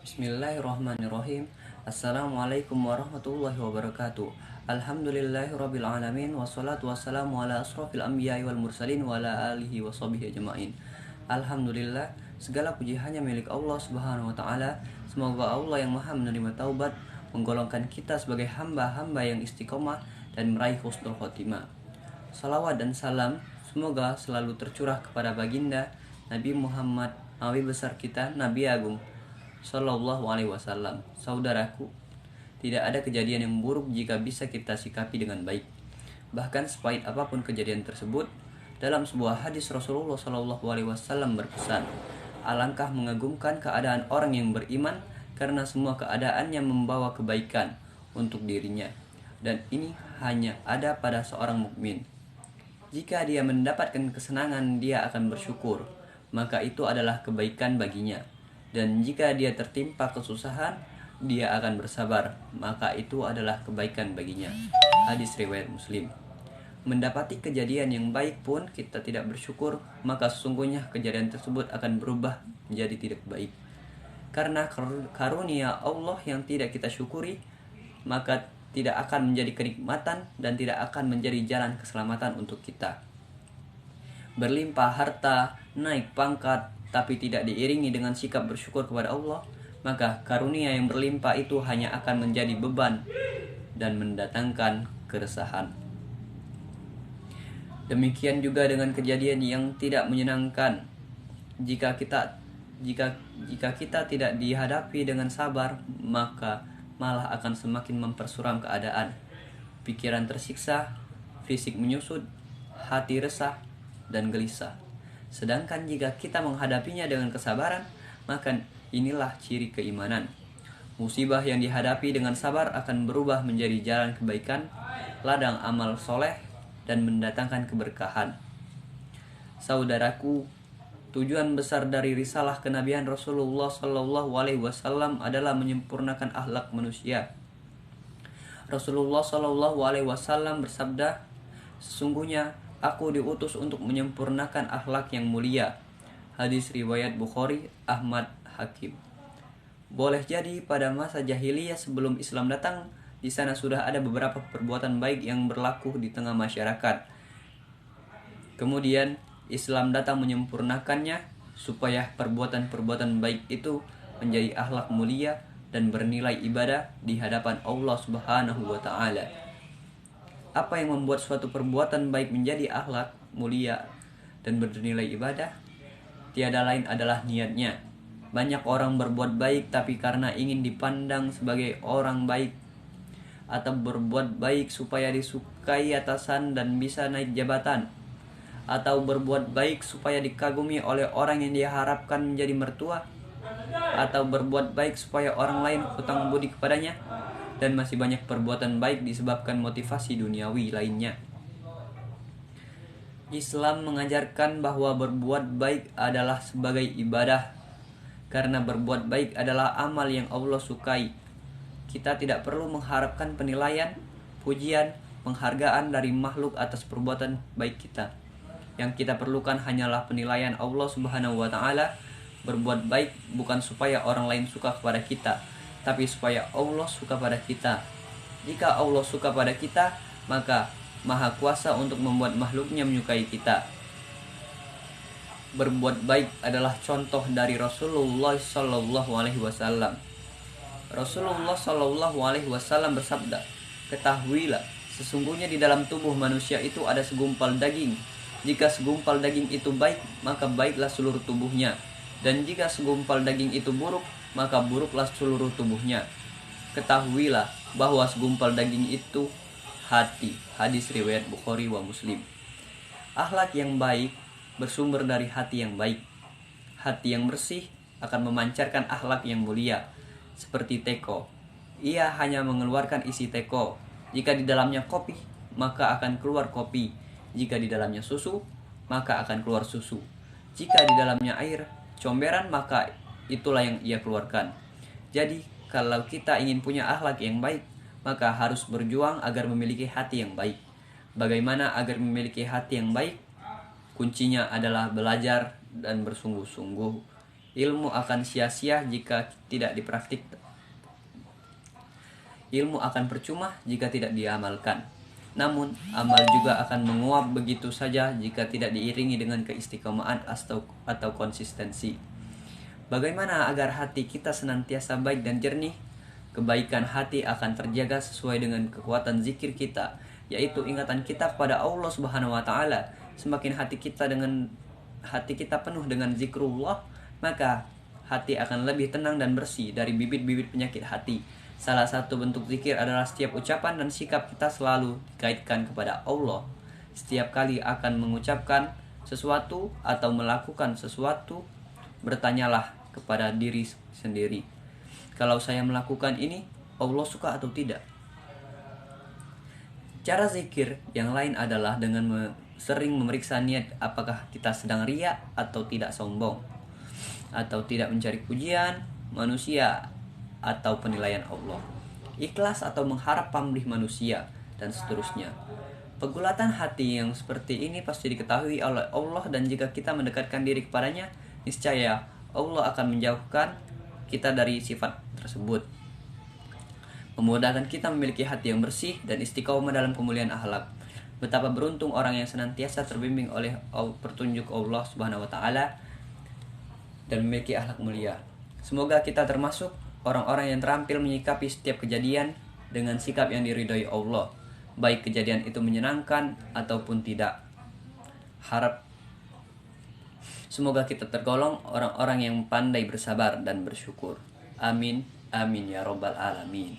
Bismillahirrahmanirrahim. Assalamualaikum warahmatullahi wabarakatuh. Alhamdulillahirabbil alamin wassalatu wassalamu ala asrofil anbiya'i wal mursalin wa ala alihi washabihi ajmain. Alhamdulillah, segala puji hanya milik Allah Subhanahu wa taala. Semoga Allah yang Maha menerima taubat menggolongkan kita sebagai hamba-hamba yang istiqomah dan meraih husnul khotimah. Salawat dan salam semoga selalu tercurah kepada baginda Nabi Muhammad, nabi besar kita, Nabi Agung Sallallahu Alaihi Wasallam. Saudaraku, tidak ada kejadian yang buruk jika bisa kita sikapi dengan baik. Bahkan sepahit apapun kejadian tersebut, dalam sebuah hadis Rasulullah Sallallahu Alaihi Wasallam berpesan, alangkah mengagumkan keadaan orang yang beriman karena semua keadaannya membawa kebaikan untuk dirinya, dan ini hanya ada pada seorang mukmin. Jika dia mendapatkan kesenangan, dia akan bersyukur, maka itu adalah kebaikan baginya. Dan jika dia tertimpa kesusahan, dia akan bersabar, maka itu adalah kebaikan baginya. Hadis riwayat Muslim. Mendapati kejadian yang baik pun kita tidak bersyukur, maka sesungguhnya kejadian tersebut akan berubah menjadi tidak baik. Karena karunia Allah yang tidak kita syukuri, maka tidak akan menjadi kenikmatan dan tidak akan menjadi jalan keselamatan untuk kita. Berlimpah harta, naik pangkat, tapi tidak diiringi dengan sikap bersyukur kepada Allah, maka karunia yang berlimpah itu hanya akan menjadi beban dan mendatangkan keresahan. Demikian juga dengan kejadian yang tidak menyenangkan. Jika kita tidak dihadapi dengan sabar, maka malah akan semakin mempersuram keadaan. Pikiran tersiksa, fisik menyusut, hati resah dan gelisah. Sedangkan jika kita menghadapinya dengan kesabaran, maka inilah ciri keimanan. Musibah yang dihadapi dengan sabar akan berubah menjadi jalan kebaikan, ladang amal soleh, dan mendatangkan keberkahan. Saudaraku, tujuan besar dari risalah kenabian Rasulullah Shallallahu Alaihi Wasallam adalah menyempurnakan akhlak manusia. Rasulullah Shallallahu Alaihi Wasallam bersabda, sesungguhnya aku diutus untuk menyempurnakan akhlak yang mulia. Hadis riwayat Bukhari, Ahmad, Hakim. Boleh jadi pada masa jahiliyah sebelum Islam datang, di sana sudah ada beberapa perbuatan baik yang berlaku di tengah masyarakat. Kemudian Islam datang menyempurnakannya supaya perbuatan-perbuatan baik itu menjadi akhlak mulia dan bernilai ibadah di hadapan Allah Subhanahu wa taala. Apa yang membuat suatu perbuatan baik menjadi akhlak mulia dan bernilai ibadah? Tiada lain adalah niatnya. Banyak orang berbuat baik tapi karena ingin dipandang sebagai orang baik, atau berbuat baik supaya disukai atasan dan bisa naik jabatan, atau berbuat baik supaya dikagumi oleh orang yang diharapkan menjadi mertua, atau berbuat baik supaya orang lain hutang budi kepadanya, dan masih banyak perbuatan baik disebabkan motivasi duniawi lainnya. Islam mengajarkan bahwa berbuat baik adalah sebagai ibadah, karena berbuat baik adalah amal yang Allah sukai. Kita tidak perlu mengharapkan penilaian, pujian, penghargaan dari makhluk atas perbuatan baik kita. Yang kita perlukan hanyalah penilaian Allah Subhanahu wa taala. Berbuat baik bukan supaya orang lain suka kepada kita, tapi supaya Allah suka pada kita. Jika Allah suka pada kita, maka Maha Kuasa untuk membuat makhluknya menyukai kita. Berbuat baik adalah contoh dari Rasulullah Sallallahu Alaihi Wasallam. Rasulullah Sallallahu Alaihi Wasallam bersabda, ketahuilah, sesungguhnya di dalam tubuh manusia itu ada segumpal daging. Jika segumpal daging itu baik, maka baiklah seluruh tubuhnya. Dan jika segumpal daging itu buruk, maka buruklah seluruh tubuhnya. Ketahuilah bahwa segumpal daging itu hati. Hadis riwayat Bukhari wa Muslim. Akhlak yang baik bersumber dari hati yang baik. Hati yang bersih akan memancarkan akhlak yang mulia. Seperti teko, ia hanya mengeluarkan isi teko. Jika di dalamnya kopi, maka akan keluar kopi. Jika di dalamnya susu, maka akan keluar susu. Jika di dalamnya air comberan, maka itulah yang ia keluarkan. Jadi, kalau kita ingin punya akhlak yang baik, maka harus berjuang agar memiliki hati yang baik. Bagaimana agar memiliki hati yang baik? Kuncinya adalah belajar dan bersungguh-sungguh. Ilmu akan sia-sia jika tidak dipraktikkan. Ilmu akan percuma jika tidak diamalkan. Namun, amal juga akan menguap begitu saja jika tidak diiringi dengan keistiqomahan atau konsistensi. Bagaimana agar hati kita senantiasa baik dan jernih? Kebaikan hati akan terjaga sesuai dengan kekuatan zikir kita, yaitu ingatan kita kepada Allah Subhanahu wa taala. Semakin hati kita penuh dengan zikrullah, maka hati akan lebih tenang dan bersih dari bibit-bibit penyakit hati. Salah satu bentuk zikir adalah setiap ucapan dan sikap kita selalu dikaitkan kepada Allah. Setiap kali akan mengucapkan sesuatu atau melakukan sesuatu, bertanyalah kepada diri sendiri, kalau saya melakukan ini, Allah suka atau tidak? Cara zikir yang lain adalah dengan sering memeriksa niat, apakah kita sedang riya atau tidak sombong, atau tidak mencari pujian manusia atau penilaian Allah, ikhlas atau mengharap pamrih manusia, dan seterusnya. Pegulatan hati yang seperti ini pasti diketahui oleh Allah, dan jika kita mendekatkan diri kepadanya, niscaya Allah akan menjauhkan kita dari sifat tersebut, memudahkan kita memiliki hati yang bersih dan istiqomah dalam kemuliaan akhlak. Betapa beruntung orang yang senantiasa terbimbing oleh petunjuk Allah Subhanahu wa taala dan memiliki akhlak mulia. Semoga kita termasuk orang-orang yang terampil menyikapi setiap kejadian dengan sikap yang diridhoi Allah, baik kejadian itu menyenangkan ataupun tidak. Semoga kita tergolong orang-orang yang pandai bersabar dan bersyukur. Amin, amin ya robbal alamin.